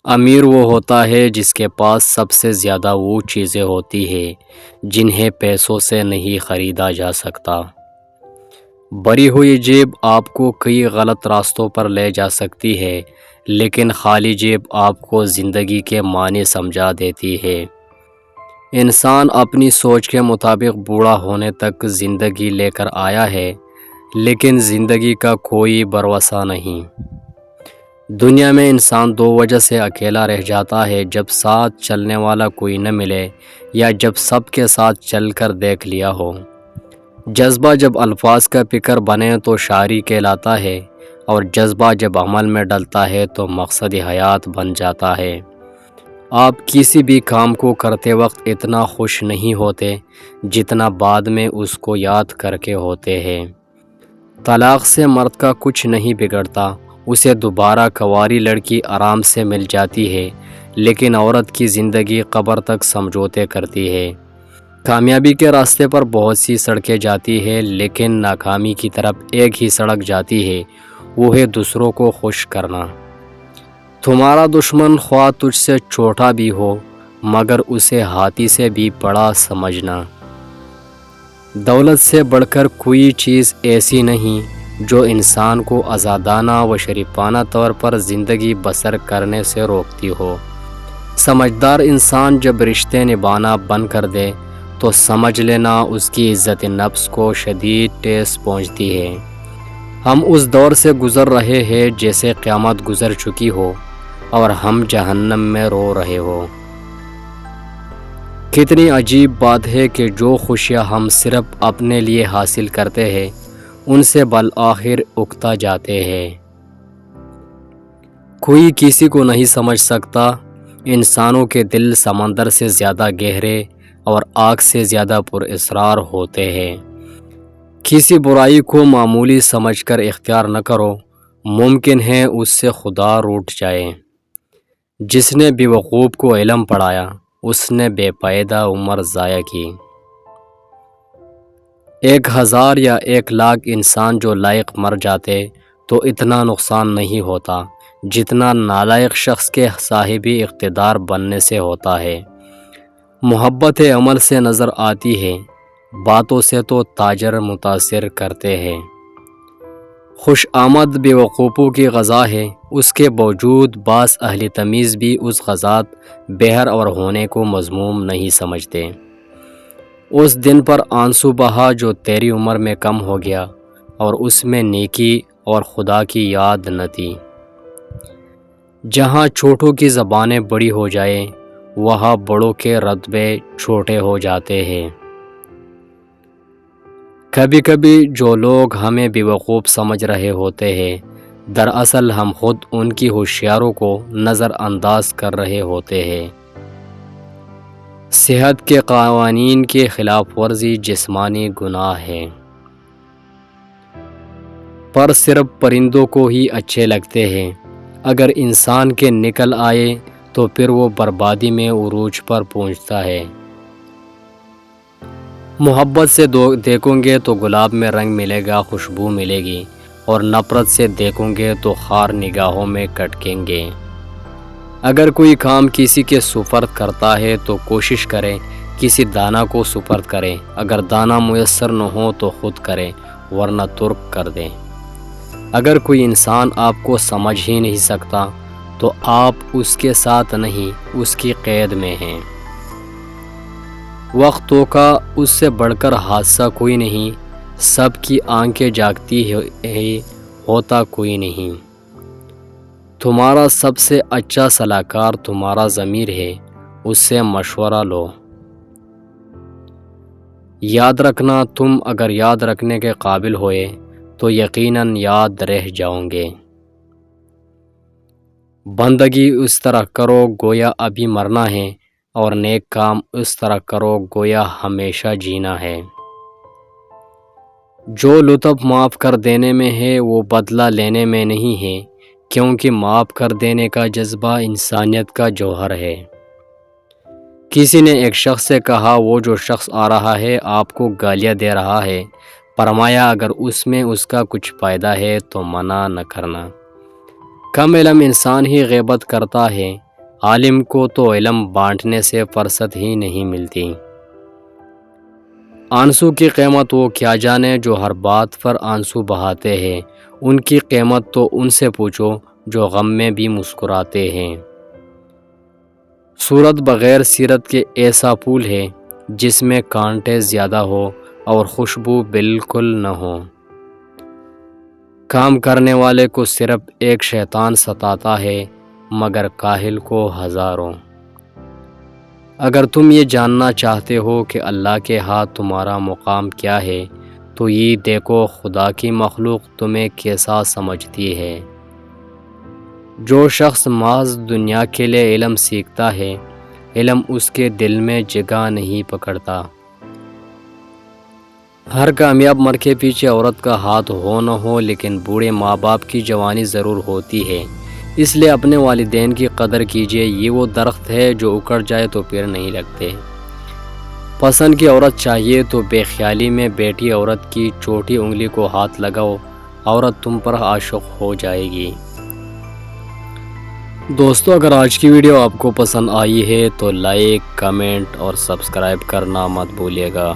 امیر وہ ہوتا ہے جس کے پاس سب سے زیادہ وہ چیزیں ہوتی ہیں جنہیں پیسوں سے نہیں خریدا جا سکتا۔ بھری ہوئی جیب آپ کو کئی غلط راستوں پر لے جا سکتی ہے، لیکن خالی جیب آپ کو زندگی کے معنی سمجھا دیتی ہے۔ انسان اپنی سوچ کے مطابق بوڑھا ہونے تک زندگی لے کر آیا ہے، لیکن زندگی کا کوئی بھروسہ نہیں۔ دنیا میں انسان دو وجہ سے اکیلا رہ جاتا ہے: جب ساتھ چلنے والا کوئی نہ ملے یا جب سب کے ساتھ چل کر دیکھ لیا ہو۔ جذبہ جب الفاظ کا پکر بنے تو شاعری کہلاتا ہے، اور جذبہ جب عمل میں ڈلتا ہے تو مقصد حیات بن جاتا ہے۔ آپ کسی بھی کام کو کرتے وقت اتنا خوش نہیں ہوتے جتنا بعد میں اس کو یاد کر کے ہوتے ہیں۔ طلاق سے مرد کا کچھ نہیں بگڑتا، اسے دوبارہ کنواری لڑکی آرام سے مل جاتی ہے، لیکن عورت کی زندگی قبر تک سمجھوتے کرتی ہے۔ کامیابی کے راستے پر بہت سی سڑکیں جاتی ہے، لیکن ناکامی کی طرف ایک ہی سڑک جاتی ہے، وہ ہے دوسروں کو خوش کرنا۔ تمہارا دشمن خواہ تجھ سے چھوٹا بھی ہو، مگر اسے ہاتھی سے بھی بڑا سمجھنا۔ دولت سے بڑھ کر کوئی چیز ایسی نہیں جو انسان کو آزادانہ و شریفانہ طور پر زندگی بسر کرنے سے روکتی ہو۔ سمجھدار انسان جب رشتے نبھانا بند کر دے تو سمجھ لینا اس کی عزت نفس کو شدید ٹھیس پہنچتی ہے۔ ہم اس دور سے گزر رہے ہیں جیسے قیامت گزر چکی ہو اور ہم جہنم میں رو رہے ہو۔ کتنی عجیب بات ہے کہ جو خوشیاں ہم صرف اپنے لیے حاصل کرتے ہیں ان سے بالآخر اکتا جاتے ہیں۔ کوئی کسی کو نہیں سمجھ سکتا، انسانوں کے دل سمندر سے زیادہ گہرے اور آگ سے زیادہ پراسرار ہوتے ہیں۔ کسی برائی کو معمولی سمجھ کر اختیار نہ کرو، ممکن ہے اس سے خدا روٹھ جائے۔ جس نے بیوقوف کو علم پڑھایا اس نے بے فائدہ عمر ضائع کی۔ 1000 یا 1,00,000 انسان جو لائق مر جاتے تو اتنا نقصان نہیں ہوتا جتنا نالائق شخص کے صاحب اقتدار بننے سے ہوتا ہے۔ محبت عمل سے نظر آتی ہے، باتوں سے تو تاجر متاثر کرتے ہیں۔ خوش آمد بیوقوفوں کی غذا ہے، اس کے باوجود بعض اہل تمیز بھی اس غذا بہر اور ہونے کو مذموم نہیں سمجھتے۔ اس دن پر آنسو بہا جو تیری عمر میں کم ہو گیا، اور اس میں نیکی اور خدا کی یاد نہ تھی۔ جہاں چھوٹوں کی زبانیں بڑی ہو جائیں وہاں بڑوں کے رتبے چھوٹے ہو جاتے ہیں۔ کبھی کبھی جو لوگ ہمیں بیوقوف سمجھ رہے ہوتے ہیں دراصل ہم خود ان کی ہوشیاریوں کو نظر انداز کر رہے ہوتے ہیں۔ صحت کے قوانین کی خلاف ورزی جسمانی گناہ ہے، پر صرف پرندوں کو ہی اچھے لگتے ہیں۔ اگر انسان کے نکل آئے تو پھر وہ بربادی میں عروج پر پہنچتا ہے۔ محبت سے دیکھو گے تو گلاب میں رنگ ملے گا، خوشبو ملے گی، اور نفرت سے دیکھو گے تو خار نگاہوں میں کٹکیں گے۔ اگر کوئی کام کسی کے سپرد کرتا ہے تو کوشش کریں کسی دانا کو سپرد کریں، اگر دانا میسر نہ ہو تو خود کریں ورنہ ترک کر دیں۔ اگر کوئی انسان آپ کو سمجھ ہی نہیں سکتا تو آپ اس کے ساتھ نہیں، اس کی قید میں ہیں۔ وقتوں کا اس سے بڑھ کر حادثہ کوئی نہیں، سب کی آنکھیں جاگتی ہے، ہوتا کوئی نہیں۔ تمہارا سب سے اچھا صلاح کار تمہارا ضمیر ہے، اس سے مشورہ لو۔ یاد رکھنا، تم اگر یاد رکھنے کے قابل ہوئے تو یقیناً یاد رہ جاؤ گے۔ بندگی اس طرح کرو گویا ابھی مرنا ہے، اور نیک کام اس طرح کرو گویا ہمیشہ جینا ہے۔ جو لطف معاف کر دینے میں ہے وہ بدلہ لینے میں نہیں ہے، کیونکہ معاف کر دینے کا جذبہ انسانیت کا جوہر ہے۔ کسی نے ایک شخص سے کہا، وہ جو شخص آ رہا ہے آپ کو گالیاں دے رہا ہے، فرمایا اگر اس میں اس کا کچھ فائدہ ہے تو منع نہ کرنا۔ کم علم انسان ہی غیبت کرتا ہے، عالم کو تو علم بانٹنے سے فرصت ہی نہیں ملتی۔ آنسو کی قیمت وہ کیا جانے جو ہر بات پر آنسو بہاتے ہیں، ان کی قیمت تو ان سے پوچھو جو غم میں بھی مسکراتے ہیں۔ صورت بغیر سیرت کے ایسا پھول ہے جس میں کانٹے زیادہ ہو اور خوشبو بالکل نہ ہو۔ کام کرنے والے کو صرف ایک شیطان ستاتا ہے مگر کاہل کو ہزاروں۔ اگر تم یہ جاننا چاہتے ہو کہ اللہ کے ہاتھ تمہارا مقام کیا ہے تو یہ دیکھو خدا کی مخلوق تمہیں کیسا سمجھتی ہے۔ جو شخص محض دنیا کے لیے علم سیکھتا ہے، علم اس کے دل میں جگہ نہیں پکڑتا۔ ہر کامیاب مرد کے پیچھے عورت کا ہاتھ ہو نہ ہو لیکن بوڑھے ماں باپ کی جوانی ضرور ہوتی ہے، اس لیے اپنے والدین کی قدر کیجیے۔ یہ وہ درخت ہے جو اکھڑ جائے تو پھر نہیں لگتے۔ پسند کی عورت چاہیے تو بے خیالی میں بیٹھی عورت کی چھوٹی انگلی کو ہاتھ لگاؤ، عورت تم پر عاشق ہو جائے گی۔ دوستو، اگر آج کی ویڈیو آپ کو پسند آئی ہے تو لائک، کمنٹ اور سبسکرائب کرنا مت بھولیے گا۔